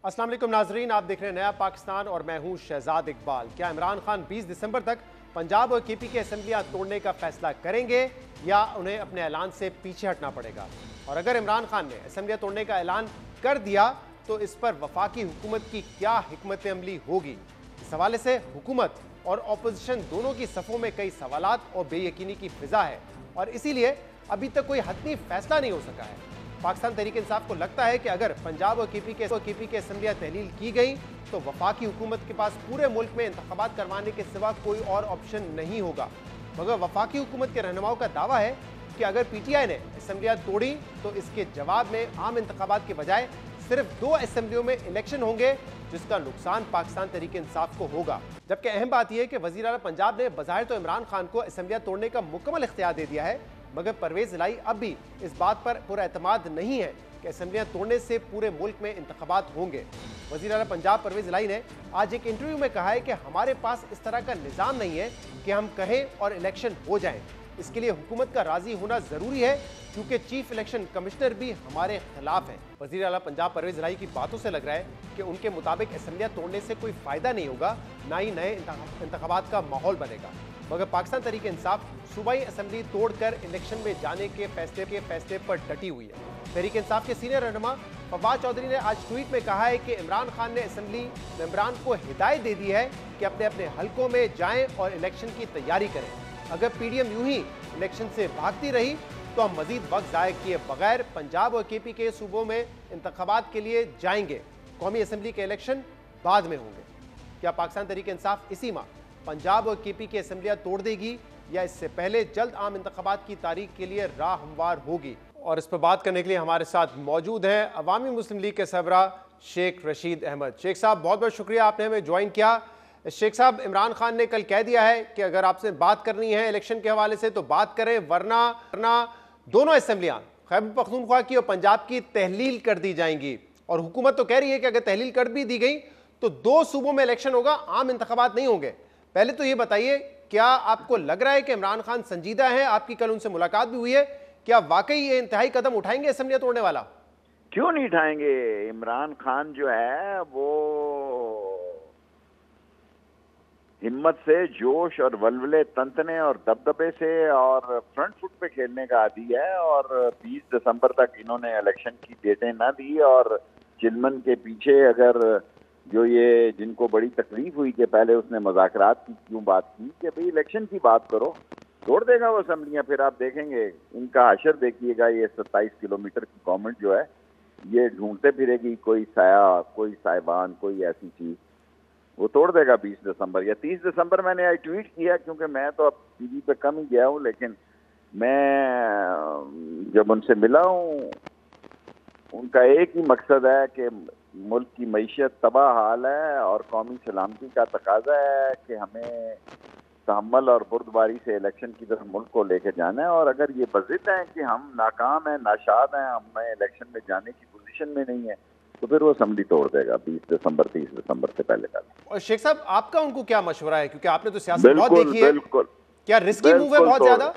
अस्सलाम वालेकुम नाजरीन, आप देख रहे हैं नया पाकिस्तान और मैं हूं शहजाद इकबाल। क्या इमरान खान 20 दिसंबर तक पंजाब और केपी की असेंबलियां तोड़ने का फैसला करेंगे या उन्हें अपने ऐलान से पीछे हटना पड़ेगा? और अगर इमरान खान ने असेंबलियां तोड़ने का ऐलान कर दिया तो इस पर वफाकी हुकूमत की क्या हिकमत अमली होगी? इस हवाले से हुकूमत और अपोजिशन दोनों की सफ़ों में कई सवालात और बेयकीनी की फिजा है और इसीलिए अभी तक कोई हतमी फैसला नहीं हो सका है। पाकिस्तान तहरीक इंसाफ को लगता है कि अगर पंजाब और केपी के असेंबलियां तहलील की गई तो वफाकी हुकूमत के पास पूरे मुल्क में इंतखाबात करवाने के सिवा कोई और ऑप्शन नहीं होगा। मगर वफाकी हुकूमत के रहनुमाओं का दावा है कि अगर पीटीआई ने असेंबलियां तोड़ी तो इसके जवाब में आम इंतखाबात के बजाय सिर्फ 2 असेंबलियों में इलेक्शन होंगे, जिसका नुकसान पाकिस्तान तहरीक इंसाफ को होगा। जबकि अहम बात यह है कि वज़ीर आला पंजाब ने बज़ाहिर तो इमरान खान को असेंबलियां तोड़ने का मुकम्मल इख्तियार दे दिया है, मगर परवेज इलाही अब भी इस बात पर पूरा एतमाद नहीं है कि असेंबलियां तोड़ने से पूरे मुल्क में इंतखाबात होंगे। वज़ीर आला पंजाब परवेज इलाही ने आज एक इंटरव्यू में कहा है कि हमारे पास इस तरह का निज़ाम नहीं है कि हम कहें और इलेक्शन हो जाएं। इसके लिए हुकूमत का राजी होना जरूरी है क्योंकि चीफ इलेक्शन कमिश्नर भी हमारे खिलाफ है। वज़ीर आला पंजाब परवेज इलाही की बातों से लग रहा है कि उनके मुताबिक असेंबलियां तोड़ने से कोई फायदा नहीं होगा, ना ही नए इंतखाबात का माहौल बनेगा। मगर पाकिस्तान तहरीक इंसाफ सूबाई असेंबली तोड़कर इलेक्शन में जाने के फैसले पर डटी हुई है। तहरीक इंसाफ के सीनियर रहनुमा फवाद चौधरी ने आज ट्वीट में कहा है कि इमरान खान ने असेंबली मेंबरान को हिदायत दे दी है कि अपने अपने हलकों में जाएं और इलेक्शन की तैयारी करें। अगर पीडीएम यूं ही इलेक्शन से भागती रही तो हम मजीद वक्त ज़ाय किए बगैर पंजाब और केपी के सूबों में इंतखाबात के लिए जाएंगे। कौमी असेंबली के इलेक्शन बाद में होंगे। क्या पाकिस्तान तहरीक इंसाफ इसी माह पंजाब और केपी की असेंबलियां तोड़ देगी या इससे पहले जल्द आम इंतखाबात की तारीख के लिए राह हमवार होगी? और इस पर बात करने के लिए हमारे साथ मौजूद हैं अवामी मुस्लिम लीग के सरबरा शेख रशीद अहमद। शेख साहब, बहुत बहुत शुक्रिया आपने हमें ज्वाइन किया। शेख साहब, इमरान खान ने कल कह दिया है कि अगर आपसे बात करनी है इलेक्शन के हवाले से तो बात करें, वरना दोनों असेंबलियां खैबर पख्तूनख्वा की और पंजाब की तहलील कर दी जाएंगी। और हुकूमत तो कह रही है कि अगर तहलील कर भी दी गई तो 2 सूबों में इलेक्शन होगा, आम इंतखाबात नहीं होंगे। पहले तो ये बताइए, क्या आपको लग रहा है कि इमरान खान संजीदा है? आपकी कल उनसे मुलाकात भी हुई है, क्या वाकई ये इंतहाई कदम उठाएंगे असेंबलियां तोड़ने वाला? क्यों नहीं उठाएंगे? इमरान खान जो है वो हिम्मत से, जोश और वलवले तंतने और दबदबे से और फ्रंट फुट पे खेलने का आदी है। और 20 दिसंबर तक इन्होंने इलेक्शन की डेटें ना दी और चिलमन के पीछे अगर जो ये जिनको बड़ी तकलीफ हुई कि पहले उसने मुज़ाकरात की क्यों बात की कि भाई इलेक्शन की बात करो, तोड़ देगा वो असेंबलियां। फिर आप देखेंगे इनका हशर देखिएगा। ये 27 किलोमीटर की गवर्नमेंट जो है ये ढूंढते फिरेगी कोई साया, कोई साहिबान, कोई ऐसी चीज, वो तोड़ देगा 20 दिसंबर या 30 दिसंबर। मैंने आज ट्वीट किया क्योंकि मैं तो अब टीवी पे कम ही गया हूँ, लेकिन मैं जब उनसे मिला हूँ उनका एक ही मकसद है कि मुल्क की मईशत तबाह हाल है और कौमी सलामती का तकाजा है कि हमें तहम्मुल और बुर्दबारी से इलेक्शन की तरफ मुल्क को लेकर जाना है। और अगर ये बज़िद है कि हम नाकाम हैं, नाशाद हैं, हमें इलेक्शन में जाने की पोजीशन में नहीं है, तो फिर वो असेंबली तोड़ देगा 20 दिसंबर 30 दिसंबर से पहले का। और शेख साहब, आपका उनको क्या मशवरा है, क्योंकि आपने तो सियासत बहुत देखी है? बिल्कुल, क्या रिस्की मूव है बहुत ज्यादा?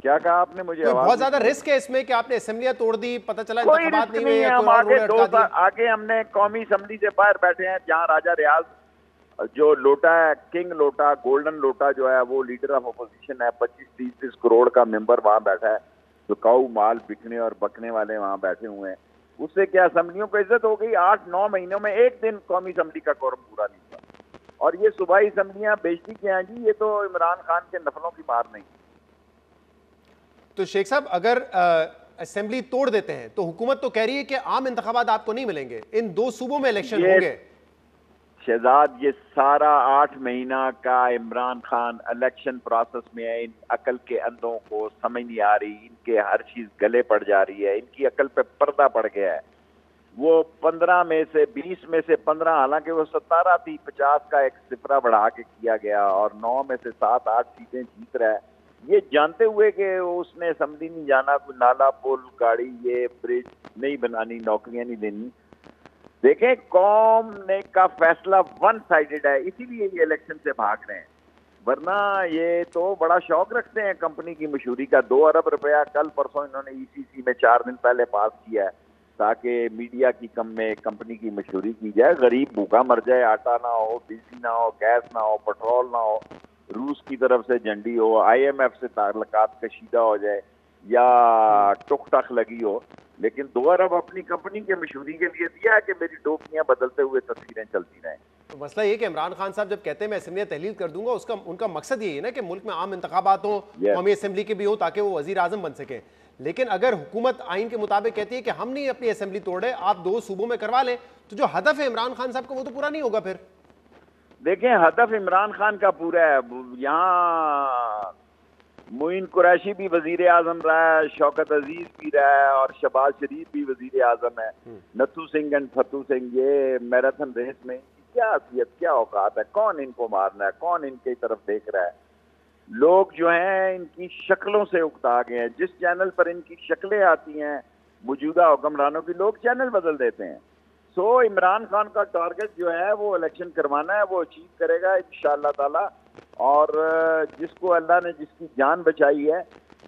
क्या कहा आपने? मुझे बहुत ज्यादा रिस्क है इसमें कि आपने असेंबलियां तोड़ दी, पता चला कोई इंतखाबात रिस्क नहीं नहीं हुए, है। हम कोई और आगे उन्होंने अटका दिया। आगे हमने कौमी असेंबली से बाहर बैठे हैं जहाँ राजा रियाज जो लोटा है, किंग लोटा, गोल्डन लोटा जो है, वो लीडर ऑफ अपोजिशन है। 25-30 करोड़ का मेंबर वहां बैठा है, जो काऊ माल बिकने और बकने वाले वहां बैठे हुए हैं। उससे क्या असेंबलियों को इज्जत हो गई? 8-9 महीनों में एक दिन कौमी असेंबली का कोरम पूरा नहीं हुआ। और ये सूबाई असेंबलियां बेइज्जती के हैं जी, ये तो इमरान खान के नफलों की मार नहीं। तो शेख साहब, अगर असेंबली तोड़ देते हैं तो हुकूमत तो कह रही है कि आम इंतखाबात आपको नहीं मिलेंगे, इन 2 सूबों में इलेक्शन होंगे। शहजाद, ये सारा 8 महीना का इमरान खान इलेक्शन प्रोसेस में है। इन अकल के अंधों को समझ नहीं आ रही, इनके हर चीज गले पड़ जा रही है, इनकी अकल पे पर्दा पड़ गया है। वो 15 में से 20 में से 15, हालांकि वो 17 थी, 50 का एक सिफरा बढ़ा के किया गया और 9 में से 7-8 सीटें जीत रहा है। ये जानते हुए कि उसने असेंबली नहीं जाना, कोई नाला, पुल, गाड़ी, ये ब्रिज नहीं बनानी, नौकरियां नहीं देनी। देखें, कौम ने का फैसला वन साइडेड है, इसीलिए ये इलेक्शन से भाग रहे हैं। वरना ये तो बड़ा शौक रखते हैं कंपनी की मशहूरी का। 2 अरब रुपया कल परसों इन्होंने ईसीसी में 4 दिन पहले पास किया है। ताकि मीडिया की कम में कंपनी की मशहूरी की जाए। गरीब भूखा मर जाए, आटा ना हो, बिजली ना हो, गैस ना हो, पेट्रोल ना हो, रूस की तरफ से झंडी हो, IMF से ताल्लुकात कशीदा हो जाए या टुक टक लगी हो, लेकिन 2 अरब अपनी कंपनी के मशहूरी के लिए दिया है कि मेरी टोपियां बदलते हुए तस्वीरें चलती रहें। तो मसला ये कि इमरान खान साहब जब कहते हैं मैं असेंबली तहलील कर दूंगा, उसका उनका मकसद यही है ना कि मुल्क में आम इंतखाबात हो, कौमी असेंबली के भी हो, ताकि वो वजीर आजम बन सके। लेकिन अगर हुकूमत आइन के मुताबिक कहती है कि हम नहीं अपनी असेंबली तोड़ रहे, आप 2 सूबों में करवा लें, तो जो हदफ है इमरान खान साहब का वो तो पूरा नहीं होगा। फिर देखें, हदफ इमरान खान का पूरा है। यहाँ मोइन कुरैशी भी वजीर आजम रहा है, शौकत अजीज भी रहा है, और शहबाज शरीफ भी वजीर आजम है। नथू सिंह एंड फतू सिंह, ये मैराथन रेस में क्या हैसियत, क्या औकात है? कौन इनको मारना है? कौन इनकी तरफ देख रहा है? लोग जो हैं इनकी शक्लों से उकता गए हैं। जिस चैनल पर इनकी शक्लें आती हैं मौजूदा हुक्मरानों की, लोग चैनल बदल देते हैं। सो इमरान खान का टारगेट जो है वो इलेक्शन करवाना है, वो अचीव करेगा इंशाअल्लाह ताला। और जिसको अल्लाह ने जिसकी जान बचाई है,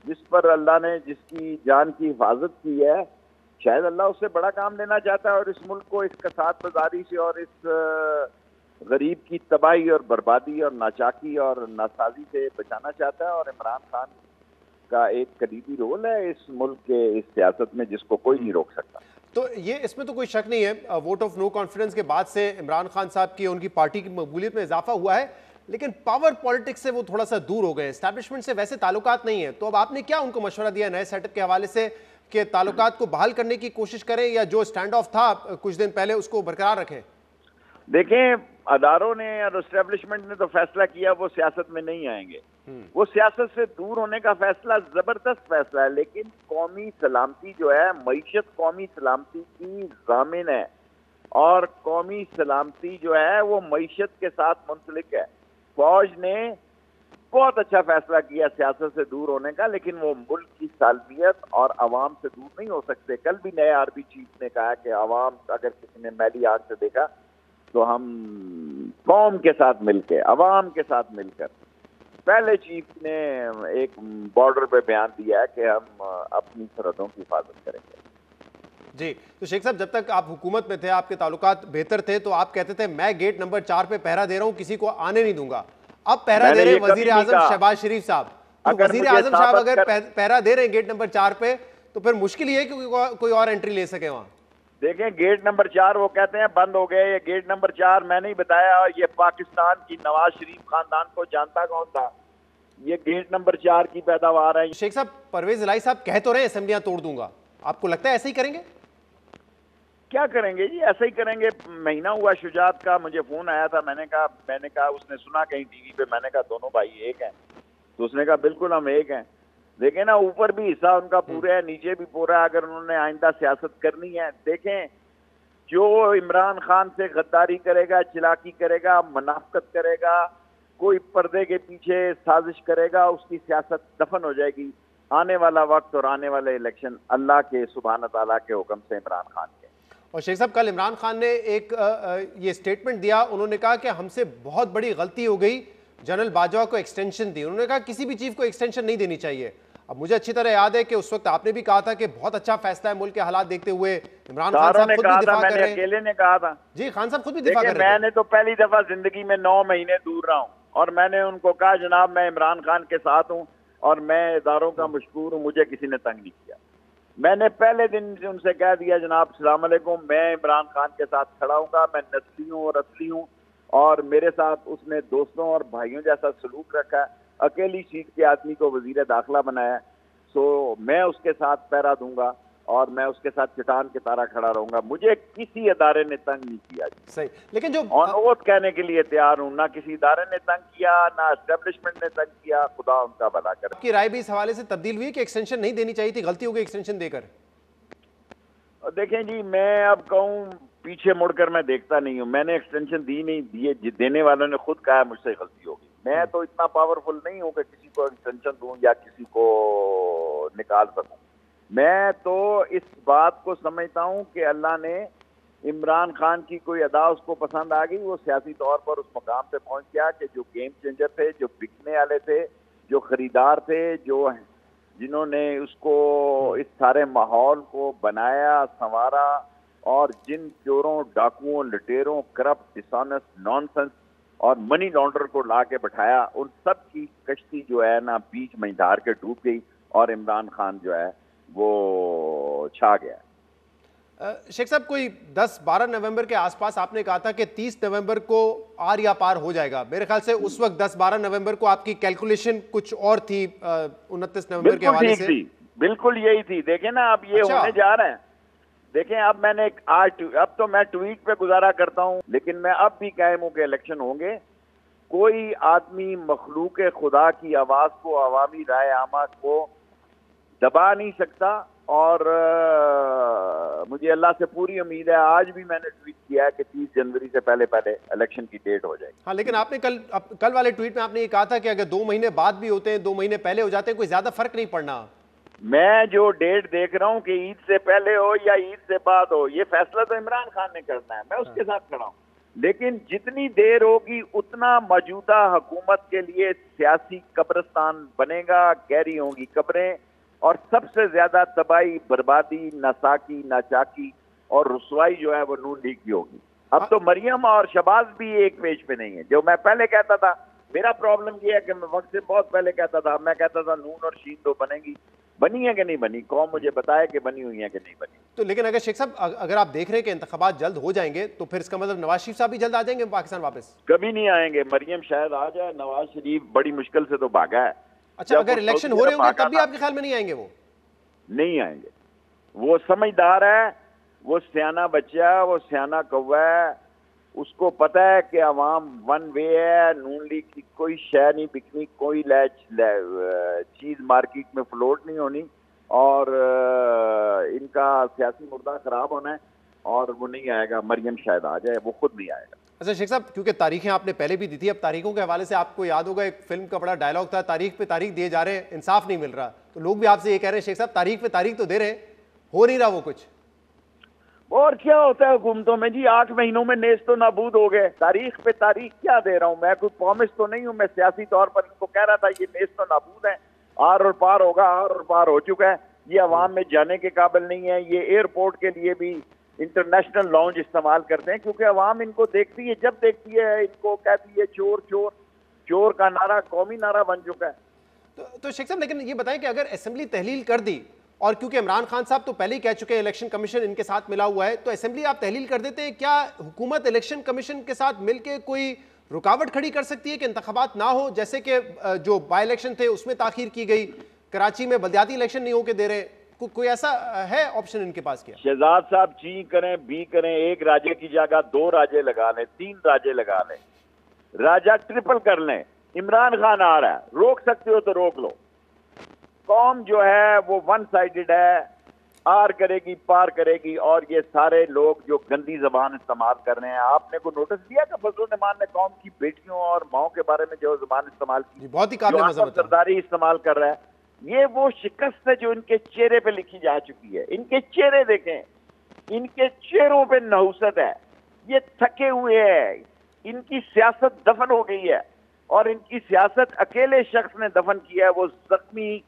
जिस पर अल्लाह ने जिसकी जान की हिफाजत की है, शायद अल्लाह उससे बड़ा काम लेना चाहता है और इस मुल्क को इस कसाद बाजारी से और इस गरीब की तबाही और बर्बादी और नाचाकी और नासाजी से बचाना चाहता है। और इमरान खान का एक करीबी रोल है इस मुल्क के इस सियासत में, जिसको कोई नहीं रोक सकता। तो ये इसमें तो कोई शक नहीं है, वोट ऑफ नो कॉन्फिडेंस के बाद से इमरान खान साहब की उनकी पार्टी की मकबूलियत में इजाफा हुआ है, लेकिन पावर पॉलिटिक्स से वो थोड़ा सा दूर हो गए, एस्टैब्लिशमेंट से वैसे ताल्लुकात नहीं है। तो अब आपने क्या उनको मशवरा दिया नए सेटअप के हवाले से कि ताल्लुकात को बहाल करने की कोशिश करें या जो स्टैंड ऑफ था कुछ दिन पहले उसको बरकरार रखें? देखें, अदारों ने और एस्टेब्लिशमेंट ने तो फैसला किया वो सियासत में नहीं आएंगे। वो सियासत से दूर होने का फैसला जबरदस्त फैसला है, लेकिन कौमी सलामती जो है, मईशत कौमी सलामती की जामिन है, और कौमी सलामती जो है वो मईशत के साथ मुंसलिक है। फौज ने बहुत अच्छा फैसला किया सियासत से दूर होने का, लेकिन वो मुल्क की सालमियत और अवाम से दूर नहीं हो सकते। कल भी नए आर्मी चीफ ने कहा कि अवाम, अगर किसी ने मैली आंख से देखा तो हम कौम के साथ मिलकर, अवाम के साथ मिलकर। पहले चीफ ने एक बॉर्डर पे बयान दिया है कि हम अपनी सरहदों की हिफाजत करेंगे। जी, तो शेख साहब, जब तक आप हुकूमत में थे, आपके ताल्लुकात बेहतर थे, तो आप कहते थे मैं गेट नंबर 4 पे पहरा दे रहा हूं, किसी को आने नहीं दूंगा। अब पहरा दे रहे हैं वजीर आजम शहबाज शरीफ साहब। तो वजीर आजम साहब अगर पहरा दे रहे हैं गेट नंबर 4 पे, तो फिर मुश्किल ही है कि कोई और एंट्री ले सके वहां। देखें, गेट नंबर 4 वो कहते हैं बंद हो गए। ये गेट नंबर 4 मैंने ही बताया, और ये पाकिस्तान की नवाज शरीफ खानदान को जानता कौन था? ये गेट नंबर 4 की पैदावार है। शेख साहब, परवेज इलाही साहब कह तो रहे हैं असेंबलियां तोड़ दूंगा, आपको लगता है ऐसे ही करेंगे? क्या करेंगे जी, ऐसा ही करेंगे। महीना हुआ शुजात का, मुझे फोन आया था, मैंने कहा उसने सुना कहीं टीवी पे, मैंने कहा दोनों भाई एक हैं, तो उसने कहा बिल्कुल हम एक हैं। देखें ना, ऊपर भी हिस्सा उनका पूरा है, नीचे भी पूरा है, अगर उन्होंने आइंदा सियासत करनी है। देखें, जो इमरान खान से गद्दारी करेगा, चिलाकी करेगा, मुनाफकत करेगा, कोई पर्दे के पीछे साजिश करेगा, उसकी सियासत दफन हो जाएगी। आने वाला वक्त और आने वाले इलेक्शन अल्लाह के सुभान ताला के हुक्म से इमरान खान के। और शेख साहब, कल इमरान खान ने एक ये स्टेटमेंट दिया, उन्होंने कहा कि हमसे बहुत बड़ी गलती हो गई, जनरल बाजवा को एक्सटेंशन दी। उन्होंने कहा किसी भी चीफ को एक्सटेंशन नहीं देनी चाहिए। अब मुझे अच्छी तरह याद है कि उस वक्त आपने भी कहा था कि बहुत अच्छा फैसला है मुल्क के हालात देखते हुए। इमरान खान साहब खुद भी दिफा कर रहे हैं। अकेले ने कहा था जी, खान साहब खुद भी दिफा कर रहे हैं। मैंने तो पहली दफा जिंदगी में 9 महीने दूर रहा हूं, और मैंने उनको कहा जनाब मैं इमरान खान के साथ हूं और मैं इदारों का मशकूर हूं, मुझे किसी ने तंग नहीं किया। मैंने पहले दिन उनसे कह दिया जनाब अस्सलाम वालेकुम, मैं इमरान खान के साथ खड़ा हूँगा, मैं नस्ली हूँ और असली हूँ, और मेरे साथ उसने दोस्तों और भाइयों जैसा सलूक रखा है। अकेली सीट के आदमी को वजीर दाखिला बनाया, तो मैं उसके साथ पहरा दूंगा और मैं उसके साथ चट्टान के तारा खड़ा रहूंगा। मुझे किसी अदारे ने तंग नहीं किया। सही, लेकिन जो ऑन कहने के लिए तैयार हूं, ना किसी इदारे ने तंग किया, ना एस्टेब्लिशमेंट ने तंग किया, खुदा उनका भला करे। आपकी राय भी इस हवाले से तब्दील हुई कि एक्सटेंशन नहीं देनी चाहिए थी, गलती हो गई एक्सटेंशन देकर? देखें जी, मैं अब कहूँ पीछे मुड़कर मैं देखता नहीं हूँ। मैंने एक्सटेंशन दी नहीं, दिए देने वालों ने खुद कहा मुझसे गलती होगी। मैं तो इतना पावरफुल नहीं हूँ कि किसी को एक्सटेंशन दूं या किसी को निकाल सकूं। मैं तो इस बात को समझता हूं कि अल्लाह ने इमरान खान की कोई अदा उसको पसंद आ गई, वो सियासी तौर पर उस मकाम पे पहुंच गया कि जो गेम चेंजर थे, जो बिकने वाले थे, जो खरीदार थे, जो जिन्होंने उसको इस सारे माहौल को बनाया, संवारा, और जिन चोरों, डाकुओं, लुटेरों, करप्ट, डिसऑनेस्ट, नॉनसेंस और मनी लॉन्डर को ला के बैठाया, उन सब की कश्ती जो है ना बीच मझधार के डूब गई और इमरान खान जो है वो छा गया। शेख साहब, कोई 10-12 नवंबर के आसपास आपने कहा था कि 30 नवंबर को आर या पार हो जाएगा। मेरे ख्याल से उस वक्त 10-12 नवंबर को आपकी कैलकुलेशन कुछ और थी, 29 नवंबर के हवाले से। बिल्कुल यही थी। देखें ना, अब ये होने जा रहा है। देखें, अब मैंने अब तो मैं ट्वीट पे गुजारा करता हूं, लेकिन मैं अब भी कायम हूं कि इलेक्शन होंगे। कोई आदमी मखलूक खुदा की आवाज को, अवामी राय आमा को दबा नहीं सकता। और मुझे अल्लाह से पूरी उम्मीद है, आज भी मैंने ट्वीट किया है कि 30 जनवरी से पहले पहले इलेक्शन की डेट हो जाएगी। हाँ, लेकिन आपने कल वाले ट्वीट में आपने ये कहा था कि अगर 2 महीने बाद भी होते हैं, 2 महीने पहले हो जाते हैं, कोई ज्यादा फर्क नहीं पड़ना। मैं जो डेट देख रहा हूं कि ईद से पहले हो या ईद से बाद हो, ये फैसला तो इमरान खान ने करना है, मैं उसके साथ खड़ा हूं। लेकिन जितनी देर होगी उतना मौजूदा हुकूमत के लिए सियासी कब्रिस्तान बनेगा, गहरी होंगी कब्रें, और सबसे ज्यादा तबाही, बर्बादी, नासाकी, नाचाकी और रुसवाई जो है वो नून लीग की होगी। अब तो मरियम और शबाज भी एक पेज पे नहीं है। जो मैं पहले कहता था, मेरा प्रॉब्लम ये है कि मैं वक्त से बहुत पहले कहता था, मैं कहता था नून और शीन तो बनेगी, बनी है कि नहीं बनी, कौम मुझे बताया कि बनी हुई है कि नहीं बनी। तो लेकिन अगर शेख साहब, अगर आप देख रहे हैं कि इंतखाबात जल्द हो जाएंगे, तो फिर इसका मतलब नवाज शरीफ साहब भी जल्द आ जाएंगे पाकिस्तान वापस? कभी नहीं आएंगे। मरियम शायद आ जाए, नवाज शरीफ बड़ी मुश्किल से तो भागा है। अच्छा, अगर इलेक्शन हो रहे होंगे तब भी आपके ख्याल में नहीं आएंगे? वो नहीं आएंगे। वो समझदार है, वो सियाना बच्चा है, वो सियाना कौवा है। उसको पता है कि अवाम वन वे है, नून लीग की कोई शय नहीं बिकनी, कोई चीज मार्केट में फ्लोट नहीं होनी, और इनका सियासी मुर्दा खराब होना है, और वो नहीं आएगा। मरियम शायद आ जाए, वो खुद नहीं आएगा। अच्छा शेख साहब, क्योंकि तारीखें आपने पहले भी दी थी, अब तारीखों के हवाले से आपको याद होगा एक फिल्म का बड़ा डायलॉग था, तारीख पे तारीख दिए जा रहे हैं, इंसाफ नहीं मिल रहा। तो लोग भी आपसे ये कह रहे हैं शेख साहब, तारीख पे तारीख तो दे रहे हैं, हो नहीं रहा वो कुछ। और क्या होता है हुकूमतों में जी, 8 महीनों में नेस्त तो नाबूद हो गए। तारीख पे तारीख क्या दे रहा हूं मैं? कोई प्रॉमिस तो नहीं हूं मैं। सियासी तौर पर इनको कह रहा था ये नेस्त तो नाबूद है, आर और पार होगा, आर और पार हो चुका है। ये अवाम में जाने के काबिल नहीं है। ये एयरपोर्ट के लिए भी इंटरनेशनल लॉन्च इस्तेमाल करते हैं, क्योंकि अवाम इनको देखती है, जब देखती है इनको कहती है चोर चोर। चोर का नारा कौमी नारा बन चुका है। तो शेख साहब, लेकिन ये बताएं कि अगर असेंबली तहलील कर दी, और क्योंकि इमरान खान साहब तो पहले ही कह चुके हैं इलेक्शन कमीशन इनके साथ मिला हुआ है, तो असेंबली आप तहलील कर देते हैं, क्या हुकूमत इलेक्शन कमीशन के साथ मिलकर कोई रुकावट खड़ी कर सकती है कि इंतखाबात ना हो? जैसे कि जो बाई इलेक्शन थे उसमें ताखीर की गई, कराची में बलदियाती इलेक्शन नहीं होके दे रहे, कोई ऐसा है ऑप्शन इनके पास? क्या शहजाद साहब ची करें बी करें, एक राजे की जगह 2 राजे लगा लें, 3 राजे लगा लें, राजा ट्रिपल कर लें। इमरान खान आ रहा है, रोक सकते हो तो रोक लो। कौम जो है वो वन साइडेड है, आर करेगी पार करेगी, और ये सारे लोग जो गंदी जबान इस्तेमाल कर रहे हैं। आपने को नोटिस दिया कि फजलुर रहमान ने कौम की बेटियों और माओ के बारे में जो जबान इस्तेमाल की, बहुत ही काबिल सरदारी इस्तेमाल कर रहा है, ये वो शिकस्त है जो इनके चेहरे पे लिखी जा चुकी है। इनके चेहरे देखें, इनके चेहरों पे नहुसत है, ये थके हुए हैं, इनकी सियासत दफन हो गई है, और इनकी सियासत अकेले शख्स ने दफन किया है। वो जख्मी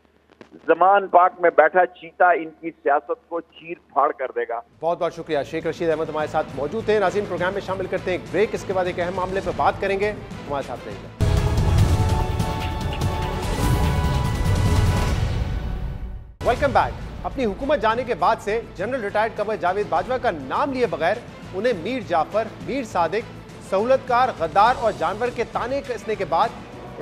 जमान पाक में बैठा चीता इनकी सियासत को चीर फाड़ कर देगा। बहुत बहुत शुक्रिया। शेख रशीद अहमद हमारे साथ मौजूद थे। नाज़रीन, प्रोग्राम में शामिल करते हैं एक ब्रेक, इसके बाद एक अहम मामले पर बात करेंगे। हमारे साथ रहिएगा। Welcome back. अपनी हुकूमत जाने के बाद से जनरल रिटायर्ड कमर जावेद बाजवा का नाम लिए बगैर उन्हें मीर जाफर, मीर सादिक, सहूलतकार, गद्दार और जानवर के ताने कसने के बाद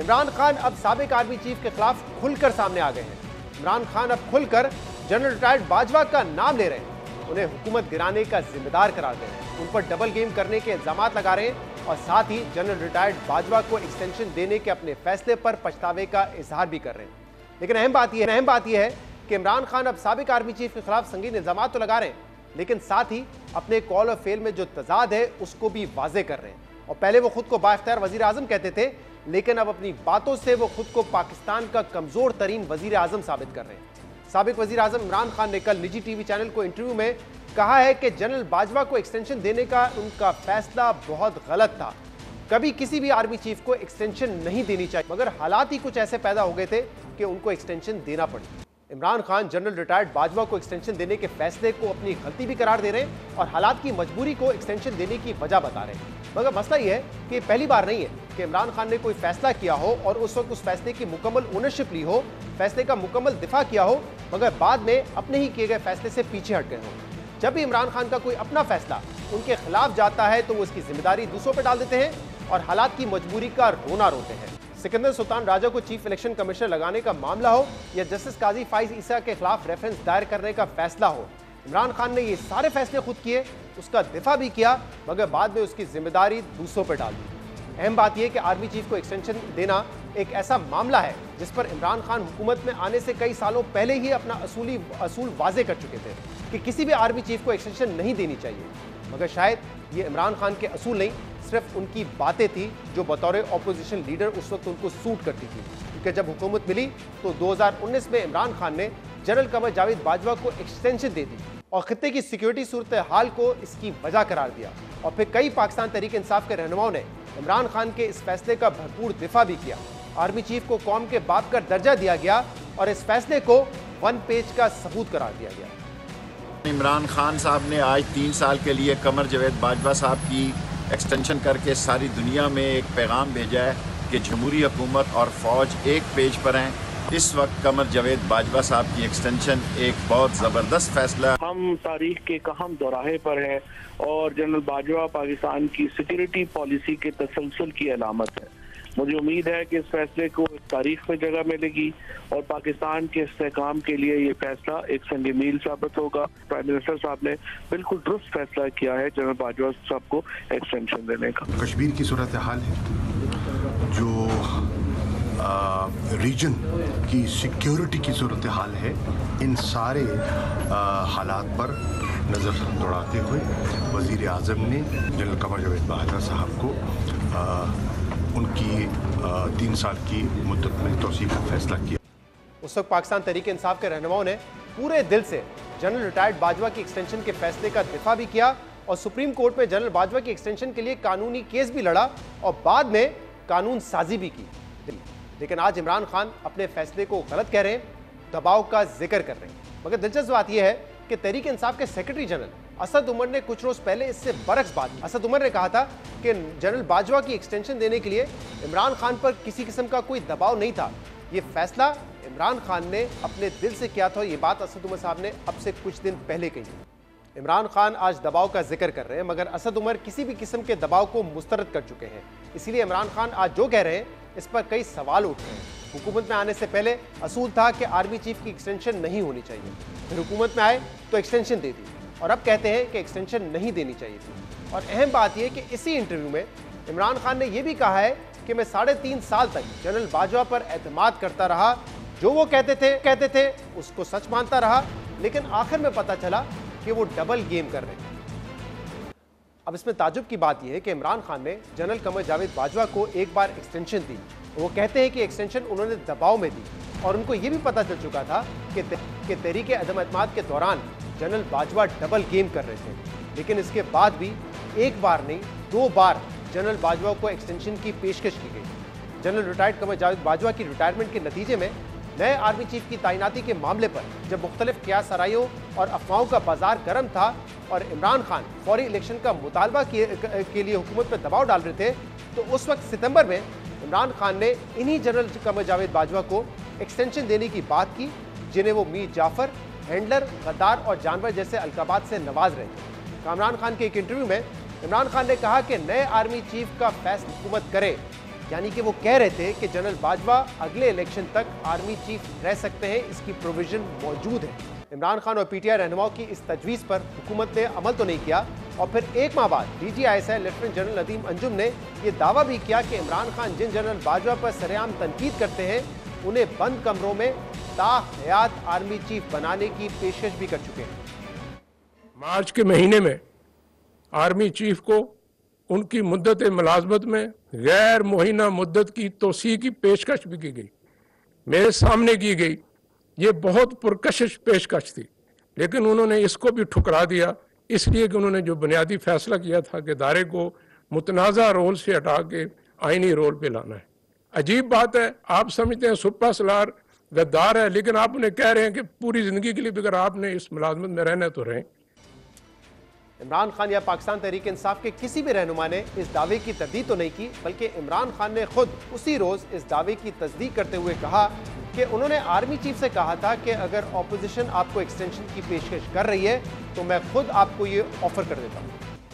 इमरान खान अब साबिक आर्मी चीफ के खिलाफ खुलकर सामने आ गए हैं। इमरान खान अब खुलकर जनरल रिटायर्ड बाजवा का नाम ले रहे हैं, उन्हें हुकूमत गिराने का जिम्मेदार करार दे रहे हैं, उन पर डबल गेम करने के इल्जाम लगा रहे हैं, और साथ ही जनरल रिटायर्ड बाजवा को एक्सटेंशन देने के अपने फैसले पर पछतावे का इजहार भी कर रहे हैं। लेकिन अहम बात यह है कि इमरान खान अब साबिक आर्मी चीफ के खिलाफ संगीन इल्जाम तो लगा रहे हैं, लेकिन साथ ही अपने कॉल और फेल में जो तजाद है उसको भी वाजे कर रहे हैं। और पहले वो खुद को बाइख्तियार वजीर आजम कहते थे, लेकिन अब अपनी बातों से वो खुद को पाकिस्तान का कमजोर तरीन वजीर आजम साबित कर रहे हैं। साबिक वजीर आजम इमरान खान ने कल निजी टीवी चैनल को इंटरव्यू में कहा है कि जनरल बाजवा को एक्सटेंशन देने का उनका फैसला बहुत गलत था। कभी किसी भी आर्मी चीफ को एक्सटेंशन नहीं देनी चाहिए, मगर हालात ही कुछ ऐसे पैदा हो गए थे कि उनको एक्सटेंशन देना पड़ी। इमरान खान जनरल रिटायर्ड बाजवा को एक्सटेंशन देने के फैसले को अपनी गलती भी करार दे रहे हैं और हालात की मजबूरी को एक्सटेंशन देने की वजह बता रहे हैं। मगर मसला यह है कि पहली बार नहीं है कि इमरान खान ने कोई फैसला किया हो और उस वक्त उस फैसले की मुकम्मल ओनरशिप ली हो, फैसले का मुकम्मल दिफा किया हो, मगर बाद में अपने ही किए गए फैसले से पीछे हट गए हो। जब भी इमरान खान का कोई अपना फैसला उनके खिलाफ जाता है तो वो उसकी जिम्मेदारी दूसरों पर डाल देते हैं और हालात की मजबूरी का रोना रोते हैं। सिकंदर सुल्तान राजा को चीफ इलेक्शन कमिश्नर लगाने का मामला हो या जस्टिस काजी फाइज ईसा के खिलाफ रेफरेंस दायर करने का फैसला हो, इमरान खान ने ये सारे फैसले खुद किए, उसका दिफा भी किया, मगर बाद में उसकी जिम्मेदारी दूसरों पर डाल दी। अहम बात यह कि आर्मी चीफ को एक्सटेंशन देना एक ऐसा मामला है जिस पर इमरान खान हुकूमत में आने से कई सालों पहले ही अपना असूल वाजे कर चुके थे कि किसी भी आर्मी चीफ को एक्सटेंशन नहीं देनी चाहिए। मगर शायद ये इमरान खान के असूल नहीं, सिर्फ उनकी बातें थी जो बतौर ऑपोजिशन लीडर उस वक्त उनको सूट करती थी। क्योंकि जब हुकूमत मिली तो 2019 में इमरान खान ने जनरल कमर जावेद बाजवा को एक्सटेंशन दे दी और खित्ते की सिक्योरिटी सूरत हाल को इसकी वजह करार दिया। और फिर कई पाकिस्तान तहरीक इंसाफ के रहनुमाओं ने इमरान खान के इस फैसले का भरपूर दिफा भी किया। आर्मी चीफ को कौम के बाप का दर्जा दिया गया और इस फैसले को 1 पेज का सबूत करार दिया गया। इमरान खान साहब ने आज 3 साल के लिए कमर जावेद बाजवा साहब की एक्सटेंशन करके सारी दुनिया में एक पैगाम भेजा है कि जमहूरी हुकूमत और फ़ौज एक पेज पर हैं। इस वक्त कमर जावेद बाजवा साहब की एक्सटेंशन एक बहुत ज़बरदस्त फैसला। हम तारीख के एक अहम दौराहे पर हैं और जनरल बाजवा पाकिस्तान की सिक्योरिटी पॉलिसी के तसलसल की अलामत है। मुझे उम्मीद है कि इस फैसले को तारीख में जगह मिलेगी और पाकिस्तान के इस्तेहकाम के लिए ये फैसला एक संग मील साबित होगा। प्राइम मिनिस्टर साहब ने बिल्कुल दुरुस्त फैसला किया है जनरल बाजवा साहब को एक्सटेंशन देने का। कश्मीर की सूरत हाल है, जो रीजन की सिक्योरिटी की सूरत हाल है, इन सारे हालात पर नज़र दौड़ाते हुए वज़ीर आज़म ने जनरल कमर जावेद बाजवा साहब को उनकी 3 साल की मुद्दत में तोसी का फैसला किया। उस वक्त पाकिस्तान तहरीक इंसाफ के रहनुमाओं ने पूरे दिल से जनरल रिटायर्ड बाजवा की एक्सटेंशन के फैसले का दिफा भी किया और सुप्रीम कोर्ट में जनरल बाजवा की एक्सटेंशन के लिए कानूनी केस भी लड़ा और बाद में कानून साजी भी की। लेकिन आज इमरान खान अपने फैसले को गलत कह रहे हैं, दबाव का जिक्र कर रहे हैं। मगर दिलचस्प बात यह है कि तहरीक इंसाफ के सेक्रेटरी जनरल असद उमर ने कुछ रोज पहले इससे बरक्स बात की। असद उमर ने कहा था कि जनरल बाजवा की एक्सटेंशन देने के लिए इमरान खान पर किसी किस्म का कोई दबाव नहीं था, ये फैसला इमरान खान ने अपने दिल से किया था। ये बात असद उमर साहब ने अब से कुछ दिन पहले कही। इमरान खान आज दबाव का जिक्र कर रहे हैं, मगर असद उमर किसी भी किस्म के दबाव को मुस्तरद कर चुके हैं। इसीलिए इमरान खान आज जो कह रहे हैं इस पर कई सवाल उठ रहे हैं। हुकूमत में आने से पहले असूल था कि आर्मी चीफ की एक्सटेंशन नहीं होनी चाहिए, फिर हुकूमत में आए तो एक्सटेंशन दे दी और अब कहते हैं कि एक्सटेंशन नहीं देनी चाहिए थी। और अहम बात यह कि इसी इंटरव्यू में इमरान खान ने यह भी कहा है कि मैं 3.5 साल तक जनरल बाजवा पर एतमाद करता रहा, जो वो कहते थे उसको सच मानता रहा, लेकिन आखिर में पता चला कि वो डबल गेम कर रहे थे। अब इसमें ताजुब की बात यह है कि इमरान खान ने जनरल कमर जावेद बाजवा को एक बार एक्सटेंशन दी। वो कहते हैं कि एक्सटेंशन उन्होंने दबाव में दी और उनको ये भी पता चल चुका था कि तहरीक अदम एतमाद के दौरान जनरल बाजवा डबल गेम कर रहे थे। लेकिन इसके बाद भी एक बार नहीं 2 बार जनरल बाजवा को एक्सटेंशन की पेशकश की गई। जनरल रिटायर्ड कमर जावेद बाजवा की रिटायरमेंट के नतीजे में नए आर्मी चीफ की तैनाती के मामले पर जब मुख्तलिफ कियास सराइयों और अफवाहों का बाजार गर्म था और इमरान खान फौरी इलेक्शन का मुतालबा के लिए हुकूमत पर दबाव डाल रहे थे, तो उस वक्त सितंबर में इमरान खान ने इन्हीं जनरल कमर जावेद बाजवा को एक्सटेंशन देने की बात की, जिन्हें वो मीर जाफर, हैंडलर, गद्दार और जानवर जैसे अलकाबात से नवाज रहे थे। कामरान खान के एक इंटरव्यू में इमरान खान ने कहा कि नए आर्मी चीफ का फैसला हुकूमत करे, यानी कि वो कह रहे थे कि जनरल बाजवा अगले इलेक्शन तक आर्मी चीफ रह सकते हैं, इसकी प्रोविजन मौजूद है। इमरान खान और पीटीआई रहनुमाओं की इस तजवीज़ पर हुकूमत ने अमल तो नहीं किया और फिर 1 माह बाद DGISI lieutenant general Nadeem Anjum ने यह दावा भी किया कि इमरान खान जिन जनरल बाजवा पर सरेआम तनकीद करते हैं उन्हें बंद कमरों में ताहयात आर्मी चीफ बनाने की पेशकश भी कर चुके हैं। मार्च के महीने में आर्मी चीफ को उनकी मुद्दत मुलाजमत में गैर मुहिना मुद्दत की तोसी की पेशकश भी की गई, मेरे सामने की गई। ये बहुत पुरकशिश पेशकश थी, लेकिन उन्होंने इसको भी ठुकरा दिया, इसलिए कि उन्होंने जो बुनियादी फैसला किया था कि इदारे को मुतनाज़ा रोल से हटा के आइनी रोल पे लाना है। अजीब बात है, आप समझते हैं सुपा सलार गद्दार है, लेकिन आप उन्हें कह रहे हैं कि पूरी जिंदगी के लिए भी अगर आपने इस मुलाजमत में रहना है तो रहें। इमरान खान या पाकिस्तान तहरीक इंसाफ के किसी भी रहनुमा ने इस दावे की तरदीद तो नहीं की, बल्कि इमरान खान ने खुद उसी रोज इस दावे की तस्दीक करते हुए कहा कि उन्होंने आर्मी चीफ से कहा था कि अगर ऑपोजिशन आपको एक्सटेंशन की पेशकश कर रही है तो मैं खुद आपको ये ऑफर कर देता हूँ।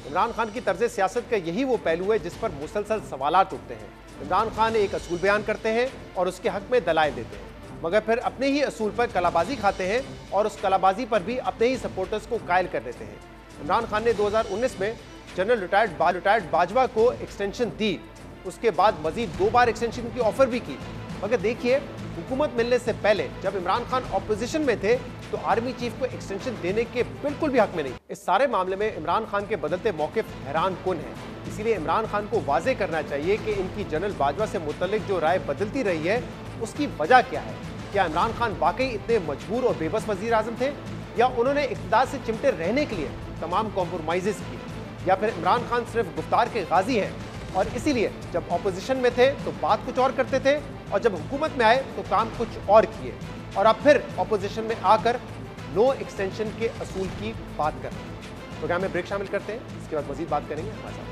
इमरान खान की तर्ज सियासत का यही वो पहलू है जिस पर मुसलसल सवालात उठते हैं। इमरान खान एक असूल बयान करते हैं और उसके हक में दलाइल देते हैं, मगर फिर अपने ही असूल पर कलाबाजी खाते हैं और उस कलाबाजी पर भी अपने ही सपोर्टर्स को कायल कर देते हैं। इमरान खान ने 2019 में जनरल रिटायर्ड बाजवा को एक्सटेंशन दी, उसके बाद मजीद 2 बार एक्सटेंशन की ऑफर भी की, मगर देखिए हुकूमत मिलने से पहले जब इमरान खान ऑपोजिशन में थे तो आर्मी चीफ को एक्सटेंशन देने के बिल्कुल भी हक में नहीं। इस सारे मामले में इमरान खान के बदलते मौकिफ हैरान कुन है। इसीलिए इमरान खान को वाजे करना चाहिए कि इनकी जनरल बाजवा से मुतल्लिक जो राय बदलती रही है उसकी वजह क्या है। क्या इमरान खान वाकई इतने मजबूर और बेबस वजीर आजम थे, या उन्होंने इक़्तिदार से चिमटे रहने के लिए तमाम कॉम्प्रोमाइज़ किए, या फिर इमरान खान सिर्फ गुफ्तार के गाजी हैं और इसीलिए जब ऑपोजिशन में थे तो बात कुछ और करते थे और जब हुकूमत में आए तो काम कुछ और किए और अब फिर ऑपोजिशन में आकर नो एक्सटेंशन के असूल की बात कर रहे हैं। प्रोग्राम में ब्रेक शामिल करते हैं, इसके बाद मजीद बात करेंगे हमारे साथ।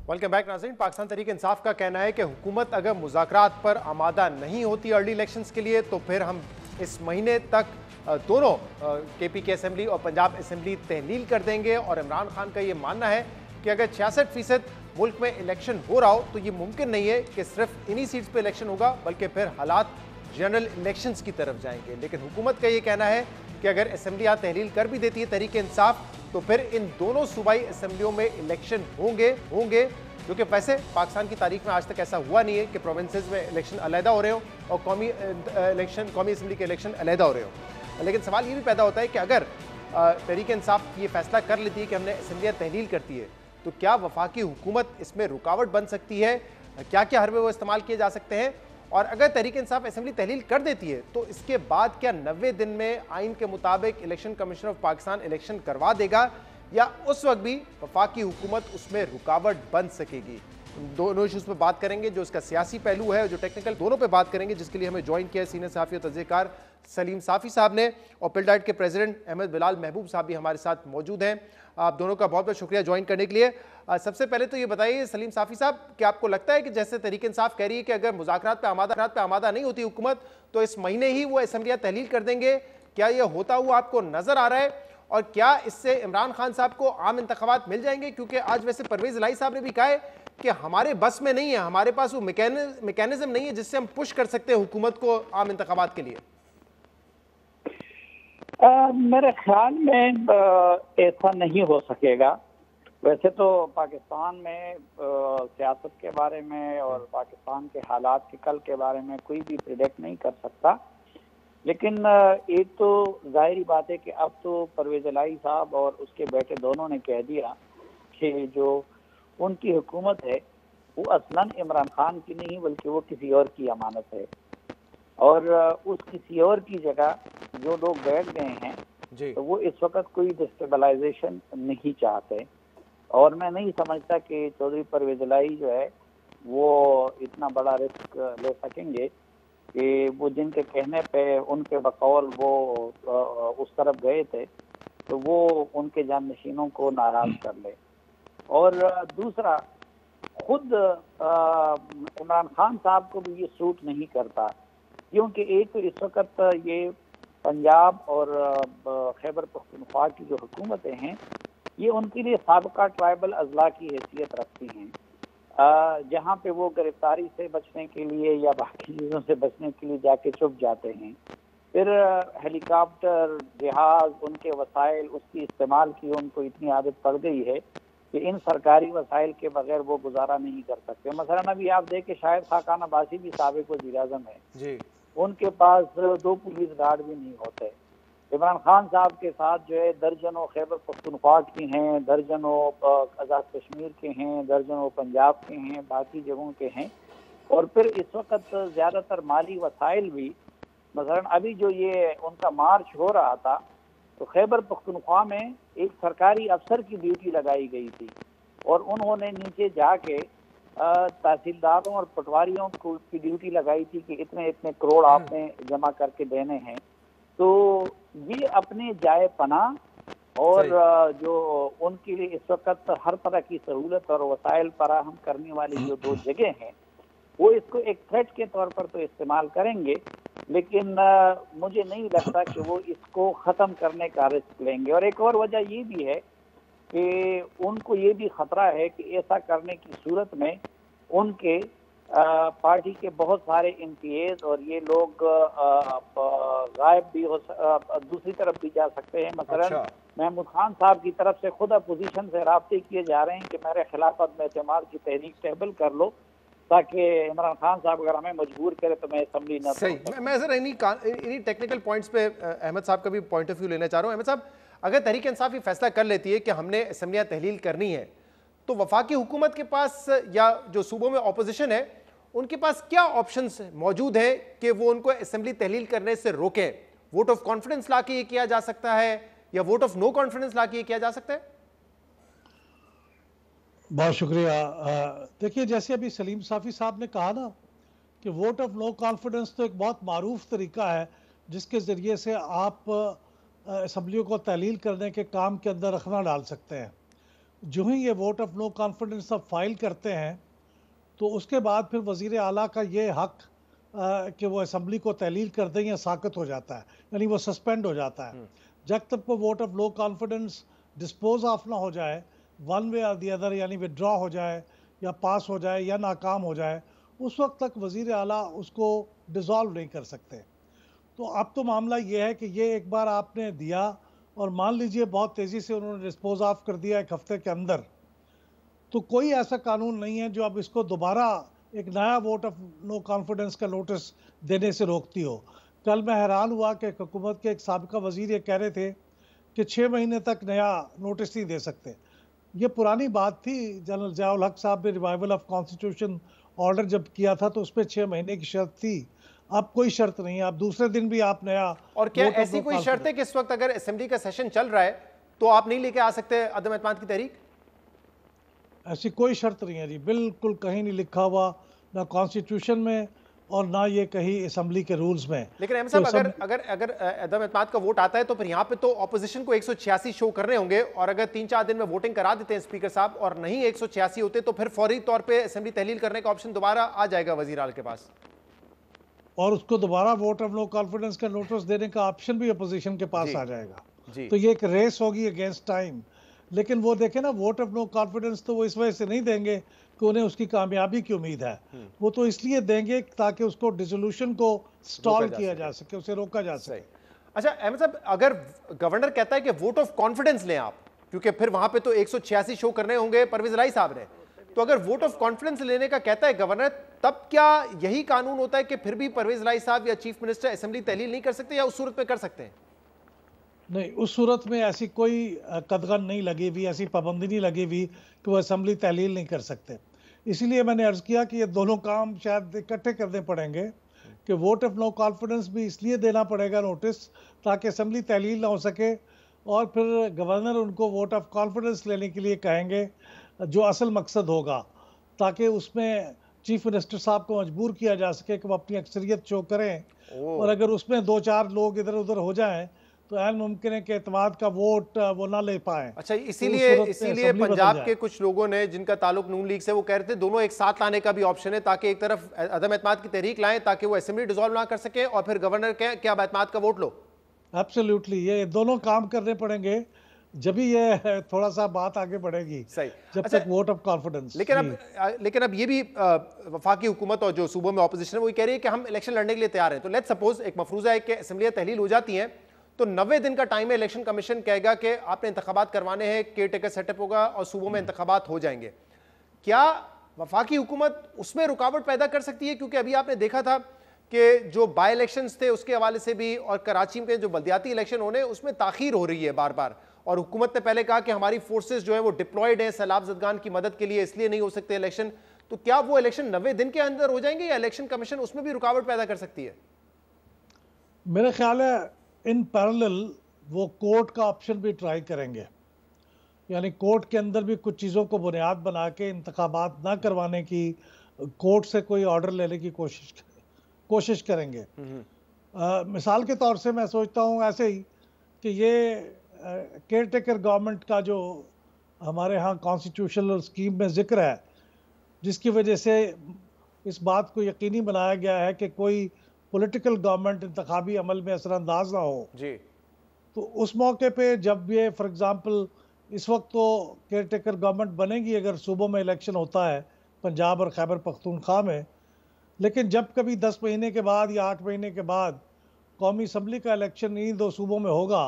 वेलकम बैक नाज़रीन। पाकिस्तान तहरीक इंसाफ का कहना है कि हुकूमत अगर मुज़ाकरात पर आमादा नहीं होती अर्ली इलेक्शंस के लिए तो फिर हम इस महीने तक दोनों केपी की असेंबली और पंजाब असेंबली तहलील कर देंगे। और इमरान खान का ये मानना है कि अगर 66% मुल्क में इलेक्शन हो रहा हो तो ये मुमकिन नहीं है कि सिर्फ इन्हीं सीट्स पे इलेक्शन होगा, बल्कि फिर हालात जनरल इलेक्शंस की तरफ जाएंगे। लेकिन हुकूमत का ये कहना है कि अगर असेंबलियाँ तहलील कर भी देती है तहरीक इंसाफ तो फिर इन दोनों सूबाई असेंबलियों में इलेक्शन होंगे जो कि वैसे पाकिस्तान की तारीख में आज तक ऐसा हुआ नहीं है कि प्रोविंसेस में इलेक्शन अलहदा हो रहे हो और कौमी असेंबली के इलेक्शन अलहदा हो रहे हो। लेकिन सवाल ये भी पैदा होता है कि अगर तहरीक इंसाफ ये फैसला कर लेती है कि हमने असेंबलियाँ तहलील करती है तो क्या वफाकी हुकूमत इसमें रुकावट बन सकती है, क्या क्या हरबे वो इस्तेमाल किए जा सकते हैं, और अगर तहरीक इंसाफ असेंबली तहलील कर देती है तो इसके बाद क्या 90 दिन में आइन के मुताबिक election commission of Pakistan election करवा देगा या उस वक्त भी वफाकी हुकूमत उसमें रुकावट बन सकेगी। दोनों इशूज़ पर बात करेंगे, जो इसका सियासी पहलू है जो टेक्निकल, दोनों पे बात करेंगे, जिसके लिए हमें ज्वाइन किया सीनियर सहाफ़ी और तज़कियाकार सलीम साफ़ी साहब ने, और पिलडाइट के प्रेसिडेंट अहमद बिलाल महबूब साहब भी हमारे साथ मौजूद हैं। आप दोनों का बहुत बहुत शुक्रिया ज्वाइन करने के लिए। सबसे पहले तो ये बताइए सलीम साफ़ी साहब कि आपको लगता है कि जैसे तहरीक इंसाफ कह रही है कि अगर मुज़ाकरात पे आमादा नहीं होती हुकूमत तो इस महीने ही वो असेंबलियाँ तहलील कर देंगे, क्या ये होता हुआ आपको नज़र आ रहा है, और क्या इससे इमरान खान साहब को आम इंतखाबात मिल जाएंगे? क्योंकि आज वैसे परवेज़ इलाही साहब ने भी कहा है कि हमारे बस में नहीं है, हमारे पास वो मैकेनिज्म नहीं है जिससे हम पुश कर सकते हैं हुकूमत को आम इंतखाबात के लिए। मेरे ख्याल में ऐसा नहीं हो सकेगा। वैसे तो पाकिस्तान में सियासत के बारे में और पाकिस्तान के हालात के कल के बारे में कोई भी प्रिडिक्ट नहीं कर सकता, लेकिन एक तो जाहिर बात है कि अब तो परवेज़ इलाही साहब और उसके बेटे दोनों ने कह दिया कि जो उनकी हुकूमत है वो असलन इमरान खान की नहीं बल्कि वो किसी और की अमानत है, और उस किसी और की जगह जो लोग बैठ गए हैं तो वो इस वक्त कोई डिस्टेबलाइजेशन नहीं चाहते। और मैं नहीं समझता कि चौधरी परवेज़ इलाही जो है वो इतना बड़ा रिस्क ले सकेंगे कि वो जिनके कहने पे उनके बकौल वो उस तरफ गए थे तो वो उनके जाननशीनों को नाराज कर ले। और दूसरा, खुद इमरान खान साहब को भी ये सूट नहीं करता, क्योंकि एक तो इस वक्त ये पंजाब और खैबर पख्तूनख्वा की जो हुकूमतें हैं ये उनके लिए साबका ट्राइबल अजला की हैसियत रखती हैं, जहाँ पे वो गिरफ्तारी से बचने के लिए या बाकी चीज़ों से बचने के लिए जाके छुप जाते हैं। फिर हेलीकॉप्टर, जहाज़, उनके वसाइल, उसकी इस्तेमाल की उनको इतनी आदत पड़ गई है कि इन सरकारी वसाइल के बगैर वो गुजारा नहीं कर सकते। मसलन अभी आप देखें शायद खाकान अब्बासी भी साबिक वज़ीर-ए-आज़म है जी, उनके पास 2 पुलिस गार्ड भी नहीं होते। इमरान खान साहब के साथ जो है दर्जनों खैबर पख्तूनख्वा के हैं, दर्जनों आज़ाद कश्मीर के हैं, दर्जनों पंजाब के हैं, बाकी जगहों के हैं। और फिर इस वक्त ज़्यादातर माली वसाइल भी, मसलन अभी जो ये उनका मार्च हो रहा था तो खैबर पख्तूनख्वा में एक सरकारी अफसर की ड्यूटी लगाई गई थी और उन्होंने नीचे जाके तहसीलदारों और पटवारियों को की ड्यूटी लगाई थी कि इतने इतने करोड़ आपने जमा करके देने हैं, तो ये अपने जाए पनाह और जो उनके लिए इस वक्त हर तरह की सहूलत और वसाइल फराहम करने वाली जो 2 जगह हैं, वो इसको एक थ्रेट के तौर पर तो इस्तेमाल करेंगे, लेकिन मुझे नहीं लगता कि वो इसको ख़त्म करने का रिस्क लेंगे। और एक और वजह ये भी है कि उनको ये भी खतरा है कि ऐसा करने की सूरत में उनके पार्टी के बहुत सारे MPAs और ये लोग गायब भी हो दूसरी तरफ भी जा सकते हैं। मसलन महमूद खान साहब की तरफ से खुद अपोजिशन से राब्ते किए जा रहे हैं कि मेरे खिलाफत में एतमाद की तहरीक टेबल कर लो, ताकि इमरान खान साहब अगर हमें मजबूर करे तो मैं असम्बली न। सही। मैं जरा इन्हीं टेक्निकल पॉइंट्स पे अहमद साहब का भी पॉइंट ऑफ व्यू लेना चाह रहा हूँ। अहमद साहब, अगर तहरीक इंसाफ ये फैसला कर लेती है कि हमने असम्बलियाँ तहलील करनी है, तो वफाकी हुकूमत के पास या जो सूबों में ऑपोजिशन है उनके पास क्या ऑप्शंस मौजूद हैं कि वो उनको असेंबली तहलील करने से रोकें? वोट ऑफ कॉन्फिडेंस ला के ये किया जा सकता है या वोट ऑफ नो कॉन्फिडेंस ला के ये किया जा सकता है? बहुत शुक्रिया। देखिए, जैसे अभी सलीम साफ़ी साहब ने कहा ना कि वोट ऑफ नो कॉन्फिडेंस तो एक बहुत मारूफ तरीका है जिसके ज़रिए से आप असम्बलियों को तहलील करने के काम के अंदर रखना डाल सकते हैं। जो ही ये वोट ऑफ नो कॉन्फिडेंस आप फाइल करते हैं तो उसके बाद फिर वज़ीर आला का ये हक कि वो असम्बली को तहलील कर दें या साकत हो जाता है, यानी वो सस्पेंड हो जाता है। जब तक वो vote of no confidence dispose of ना हो जाए, वन वे और दी अदर, यानी विड्रॉ हो जाए या पास हो जाए या नाकाम हो जाए, उस वक्त तक वज़ीर आला उसको डिज़ोल्व नहीं कर सकते। तो अब तो मामला ये है कि ये एक बार आपने दिया और मान लीजिए बहुत तेज़ी से उन्होंने डिस्पोज ऑफ कर दिया 1 हफ्ते के अंदर, तो कोई ऐसा कानून नहीं है जो अब इसको दोबारा एक नया वोट ऑफ नो कॉन्फिडेंस का नोटिस देने से रोकती हो। कल मैं हैरान हुआ कि हुकूमत के एक साबिका वज़ीर ये कह रहे थे कि 6 महीने तक नया नोटिस नहीं दे सकते। ये पुरानी बात थी। जनरल ज़ियाउल हक साहब ने रिवाइवल ऑफ कॉन्स्टिट्यूशन ऑर्डर जब किया था तो उस पर 6 महीने की शर्त थी। अब कोई शर्त नहीं है, अब दूसरे दिन भी आप नया। और क्या ऐसी कोई शर्त है कि इस वक्त अगर असेंबली का सेशन चल रहा है तो आप नहीं लेके आ सकते अदम एतमाद की तहरीक? ऐसी कोई शर्त नहीं है जी, बिल्कुल कहीं नहीं लिखा हुआ, ना कॉन्स्टिट्यूशन में और ना ये कहीं असेंबली के रूल्स में। लेकिन अहमद साहब, अगर अदम एतमाद का वोट आता है तो फिर यहाँ पे तो ऑपोजिशन को 186 शो करने होंगे, और अगर 3-4 दिन में वोटिंग करा देते हैं स्पीकर साहब और नहीं 186 होते तो फिर फौरी तौर पे असेंबली तहलील करने का ऑप्शन दोबारा आ जाएगा वज़ीर आला के पास, और उसको दोबारा वोट ऑफ नो कॉन्फिडेंस का नोटिस देने का ऑप्शन भी अपोजिशन के पास आ जाएगा। तो ये एक रेस होगी अगेंस्ट टाइम। लेकिन वो देखें ना, वोट ऑफ नो कॉन्फिडेंस तो वो इस वजह से नहीं देंगे कि उन्हें उसकी कामयाबी की उम्मीद है, वो तो इसलिए देंगे ताकि उसको डिसोल्यूशन को स्टॉल किया जा सके, उसे रोका जा सके। अच्छा अहमद साहब, अगर गवर्नर कहता है कि वोट ऑफ कॉन्फिडेंस लें आप, क्योंकि फिर वहां पे तो 186 शो करने होंगे परवेज इलाही साहब ने, तो अगर वोट ऑफ कॉन्फिडेंस लेने का कहता है गवर्नर, तब क्या यही कानून होता है कि फिर भी परवेज इलाही साहब या चीफ मिनिस्टर असेंबली तहलील नहीं कर सकते, या उस सूरत में कर सकते हैं? नहीं, उस सूरत में ऐसी कोई कदगन नहीं लगी हुई, ऐसी पाबंदी नहीं लगी हुई कि वो असेंबली तहलील नहीं कर सकते। इसीलिए मैंने अर्ज़ किया कि ये दोनों काम शायद इकट्ठे करने पड़ेंगे कि वोट ऑफ नो कॉन्फिडेंस भी इसलिए देना पड़ेगा नोटिस ताकि असेंबली तहलील ना हो सके, और फिर गवर्नर उनको वोट ऑफ कॉन्फिडेंस लेने के लिए कहेंगे जो असल मकसद होगा, ताकि उसमें चीफ मिनिस्टर साहब को मजबूर किया जा सके कि वो अपनी अक्सरियत शो करें। और अगर उसमें 2-4 लोग इधर उधर हो जाएं तो ऐन मुमकिन है कि एतमाद का वोट वो ना ले पाए। अच्छा, इसीलिए पंजाब के कुछ लोगों ने जिनका ताल्लुक नून लीग से, वो कह रहे थे दोनों एक साथ लाने का भी ऑप्शन है, ताकि एक तरफ अदम एतमाद की तहरीक लाएं ताकि वो असेंबली डिसॉल्व ना कर सके, और फिर गवर्नर कहे कि अब एतमाद का वोट लो। एब्सोल्युटली, ये दोनों काम करने पड़ेंगे, जब भी ये थोड़ा सा बात आगे बढ़ेगी। सही। जब तक वोट ऑफ कॉन्फिडेंस। लेकिन अब ये भी वफाकी हुकूमत और जो सूबों में ऑपोजिशन है वो कह रही है कि हम इलेक्शन लड़ने के लिए तैयार हैं। तो लेट्स सपोज एक मफरूजा है कि असेंबलियाँ तहलील हो जाती हैं तो 90 दिन का टाइम है, इलेक्शन कमीशन कहेगा कि आपने इंतखाबात करवाने हैं, केयर टेकर सेटअप होगा और सूबों में इंतखाबात हो जाएंगे। क्या वफाकी हुकूमत उसमें रुकावट पैदा कर सकती है? क्योंकि अभी आपने देखा था कि जो बाई इलेक्शंस थे उसके हवाले से भी, और कराची के जो बल्दियाती इलेक्शन होने उसमें ताखीर हो रही है बार बार, और हुकूमत ने पहले कहा कि हमारी फोर्सेस जो है वो डिप्लॉयड है सैलाब ज़दगान की मदद के लिए, इसलिए नहीं हो सकते इलेक्शन। तो क्या वो इलेक्शन 90 दिन के अंदर हो जाएंगे या इलेक्शन कमीशन उसमें भी रुकावट पैदा कर सकती है? मेरा ख्याल है इन पैरेलल वो कोर्ट का ऑप्शन भी ट्राई करेंगे, यानी कोर्ट के अंदर भी कुछ चीज़ों को बुनियाद बना के इंतखाबात ना करवाने की, कोर्ट से कोई ऑर्डर लेने की कोशिश करेंगे। मिसाल के तौर से मैं सोचता हूँ ऐसे ही कि ये केयर टेकर गवर्नमेंट का जो हमारे यहाँ कॉन्स्टिट्यूशनल स्कीम में जिक्र है, जिसकी वजह से इस बात को यकीनी बनाया गया है कि कोई पॉलिटिकल गवर्नमेंट इंतखाबी अमल में असरअंदाज ना हो जी। तो उस मौके पे जब ये फॉर एग्जांपल इस वक्त तो केयर टेकर गवर्नमेंट बनेगी अगर सूबों में इलेक्शन होता है पंजाब और खैबर पख्तूनख्वा में, लेकिन जब कभी 10 महीने के बाद या 8 महीने के बाद कौमी असम्बली का इलेक्शन इन्हीं 2 सूबों में होगा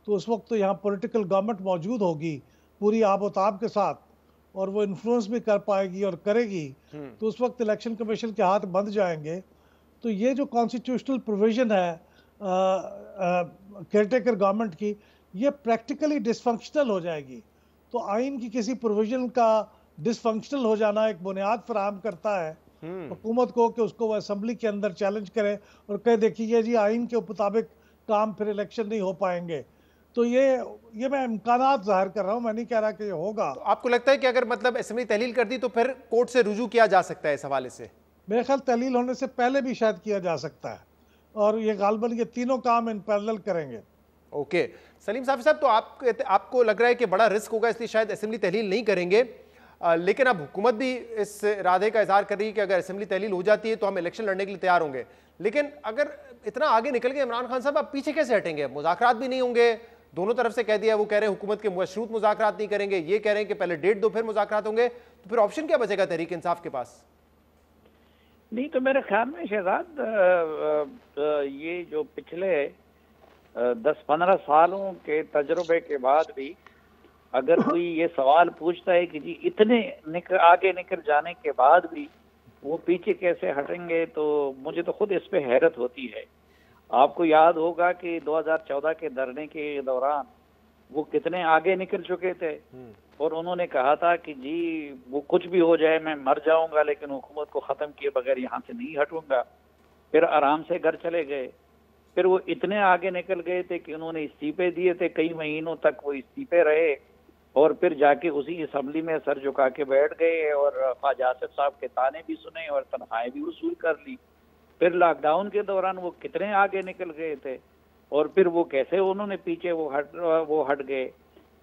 तो उस वक्त तो यहाँ पॉलिटिकल गवर्नमेंट मौजूद होगी पूरी आबोताब के साथ और वो इन्फ्लुएंस भी कर पाएगी और करेगी, तो उस वक्त इलेक्शन कमीशन के हाथ बंद जाएंगे। तो ये जो कॉन्स्टिट्यूशनल प्रोविज़न है केयर टेकर गवर्नमेंट की, ये प्रैक्टिकली डिसफंक्शनल हो जाएगी। तो आइन की किसी प्रोविज़न का डिसफंक्शनल हो जाना एक बुनियाद फराहम करता है हुकूमत को कि उसको वो असम्बली के अंदर चैलेंज करे और कहे देखिए जी आइन के मुताबिक काम, फिर इलेक्शन नहीं हो पाएंगे। तो ये मैं इम्कानात जाहिर कर रहा हूँ, मैं नहीं कह रहा कि ये होगा। तो आपको लगता है कि अगर मतलब असेंबली तहलील कर दी तो फिर कोर्ट से रुजू किया जा सकता है इस हवाले से? मेरे ख्याल तहलील होने से पहले भी शायद किया जा सकता है और ये गालबन ये तीनों काम इन पैरेलल करेंगे। ओके सलीम साफी साहब, तो आपको लग रहा है कि बड़ा रिस्क होगा इसलिए शायद असेंबली तहलील नहीं करेंगे, लेकिन अब हुकूमत भी इस इरादे का इजहार कर रही है कि अगर असेंबली तहलील हो जाती है तो हम इलेक्शन लड़ने के लिए तैयार होंगे। लेकिन अगर इतना आगे निकल गए इमरान खान साहब, अब पीछे कैसे हटेंगे? मुज़ाकरात भी नहीं होंगे, दोनों तरफ से कह दिया, वो कह रहे हैं हुकूमत के मशरूत मुज़ाकरात नहीं करेंगे, ये कह रहे हैं कि पहले डेट दो फिर मुज़ाकरात होंगे, तो फिर ऑप्शन क्या बचेगा तहरीक इंसाफ के पास? नहीं तो मेरे ख्याल में शहजाद ये जो पिछले 10-15 सालों के तजुर्बे के बाद भी अगर कोई ये सवाल पूछता है कि जी इतने आगे निकल जाने के बाद भी वो पीछे कैसे हटेंगे, तो मुझे तो खुद इस पे हैरत होती है। आपको याद होगा कि 2014 के धरने के दौरान वो कितने आगे निकल चुके थे और उन्होंने कहा था कि जी वो कुछ भी हो जाए मैं मर जाऊंगा लेकिन हुकूमत को ख़त्म किए बगैर यहाँ से नहीं हटूंगा। फिर आराम से घर चले गए। फिर वो इतने आगे निकल गए थे कि उन्होंने इस्तीफे दिए थे, कई महीनों तक वो इस्तीफे रहे और फिर जाके उसी असम्बली में सर झुका के बैठ गए और ख्वाजा आसिफ साहब के ताने भी सुने और तनख्वाहें भी वसूल कर ली। फिर लॉकडाउन के दौरान वो कितने आगे निकल गए थे और फिर वो कैसे उन्होंने पीछे वो हट गए।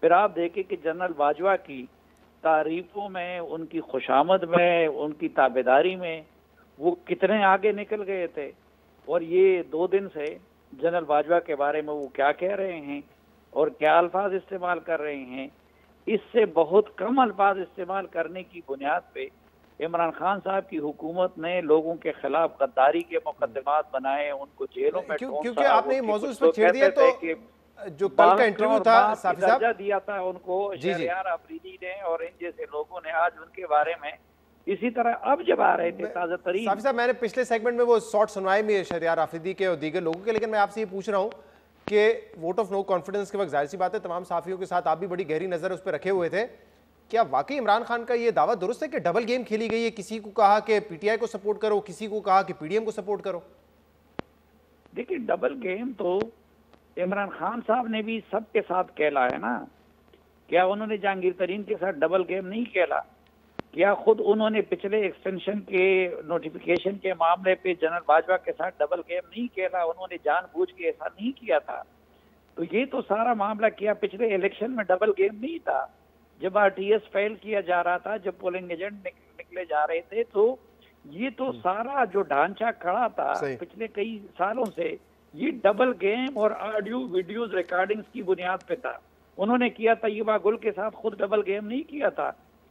फिर आप देखें कि जनरल बाजवा की तारीफों में, उनकी खुशामद में, उनकी ताबेदारी में वो कितने आगे निकल गए थे। और ये 2 दिन से जनरल बाजवा के बारे में वो क्या कह रहे हैं और क्या अल्फाज इस्तेमाल कर रहे हैं, इससे बहुत कम अल्फाज इस्तेमाल करने की बुनियाद पे इमरान खान साहब की हुकूमत ने लोगों के खिलाफ गद्दारी के मुकदमात बनाए, उनको जेलों में क्योंकि आपने ये मौजूद इस पर छेड़ दिया तो जो कल का इंटरव्यू था साफी साहब दिया था उनको शहरयार अफरीदी ने और इन जैसे लोगों ने, आज उनके बारे में इसी तरह अब जब आ रहे थे ताज़ा तरीन। साफी साहब मैंने पिछले सेगमेंट में वो शॉर्ट सुनवाए में शहरयार अफरीदी के और दीगर लोगों के, लेकिन मैं आपसे ये पूछ रहा हूँ कि वोट ऑफ नो कॉन्फिडेंस के वक्त जाहिर सी बात है तमाम साफियों के साथ आप भी बड़ी गहरी नजर उस पर रखे हुए थे, क्या वाकई इमरान खान का ये दावा दुरुस्त है कि डबल गेम खेली गई है? किसी को कहा कि पीटीआई को सपोर्ट करो, किसी को कहा कि पीडीएम को सपोर्ट करो। देखिए डबल गेम तो इमरान खान साहब ने भी सबके साथ खेला है ना। क्या उन्होंने जहांगीर तरीन के साथ डबल गेम नहीं खेला? क्या खुद उन्होंने पिछले एक्सटेंशन के नोटिफिकेशन के मामले पे जनरल बाजवा के साथ डबल गेम नहीं खेला? उन्होंने जानबूझ के ऐसा नहीं किया था। तो ये तो सारा मामला किया पिछले इलेक्शन में डबल गेम नहीं था। जब आरटीएस फेल किया जा रहा था, जब पोलिंग एजेंट निकले जा रहे थे, तो ये तो सारा जो ढांचा खड़ा था पिछले कई सालों से, ये डबल गेम और ऑडियो वीडियोस रिकॉर्डिंग्स की बुनियाद पे था। उन्होंने किया तैयबा गुल के साथ खुद डबल गेम नहीं किया था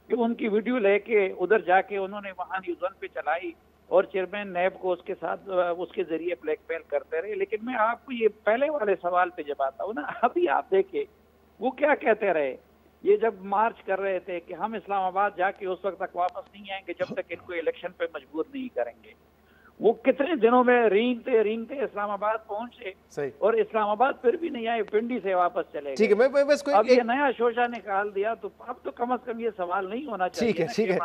कि उनकी वीडियो लेके उधर जाके उन्होंने वहां न्यूज़ वन पे चलाई और चेयरमैन नैब को उसके साथ उसके जरिए ब्लैकमेल करते रहे। लेकिन मैं आपको ये पहले वाले सवाल पे जब आता हूँ ना, अभी आप देखिए वो क्या कहते रहे, ये जब मार्च कर रहे थे कि हम इस्लामाबाद जाके उस वक्त तक वापस नहीं आएंगे जब तक इनको इलेक्शन पे मजबूर नहीं करेंगे। वो कितने दिनों में रेंगते इस्लामाबाद पहुंचे और इस्लामाबाद फिर भी नहीं आए, पिंडी से वापस चले गए। ठीक है, मैं बस कोई अब ये नया शोशा निकाल दिया तो अब तो कम से कम ये सवाल नहीं होना चाहिए। ठीक है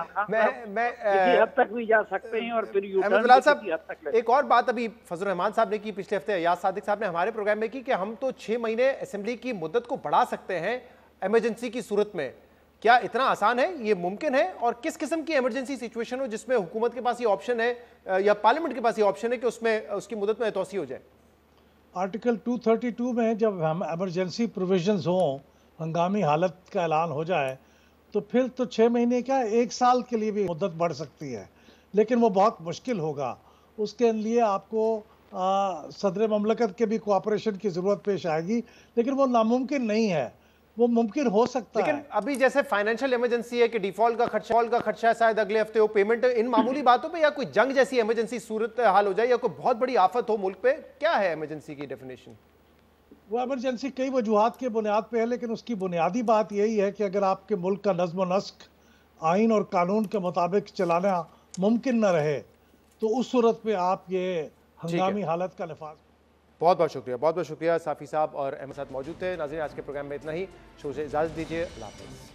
मैं किसी हद तक भी जा सकते हैं और फिर अहमदुल्लाह साहब एक और बात अभी फजल रहमान साहब ने की, पिछले हफ्ते अयाज सादिक साहब ने हमारे प्रोग्राम में की कि हम तो 6 महीने असेंबली की मुद्दत को बढ़ा सकते हैं, इमरजेंसी की सूरत में क्या इतना आसान है, ये मुमकिन है? और किस किस्म की इमरजेंसी सिचुएशन हो जिसमें हुकूमत के पास ये ऑप्शन है या पार्लियामेंट के पास ये ऑप्शन है कि उसमें उसकी मुद्दत में तोसी हो जाए? आर्टिकल 232 में जब हम इमरजेंसी प्रोविजंस हों, हंगामी हालत का ऐलान हो जाए, तो फिर तो 6 महीने क्या 1 साल के लिए भी मुद्दत बढ़ सकती है, लेकिन वो बहुत मुश्किल होगा। उसके लिए आपको सदर ममलकत के भी कोऑपरेशन की ज़रूरत पेश आएगी, लेकिन वो नामुमकिन नहीं है, वो मुमकिन हो सकता है। लेकिन अभी जैसे फाइनेंशियल इमरजेंसी है कि डिफॉल्ट का खर्चा है, शायद अगले हफ्ते हो पेमेंट, इन मामूली बातों पे या कोई जंग जैसी इमरजेंसी सूरत हाल हो जाए या कोई बहुत बड़ी आफत हो मुल्क पे, क्या है इमरजेंसी की डेफिनेशन? वो इमरजेंसी कई वजूहात के बुनियाद पे है, लेकिन उसकी बुनियादी बात यही है कि अगर आपके मुल्क का नज़्म व नस्क आइन और कानून के मुताबिक चलाना मुमकिन न रहे, तो उस सूरत पे आप ये हंगामी हालत का नफाज। बहुत बहुत शुक्रिया साफ़ी साहब और अहमद साहब मौजूद थे। नाज़रीन, आज के प्रोग्राम में इतना ही। शो से इजाज़त दीजिए। अल्लाह हाफ़िज़।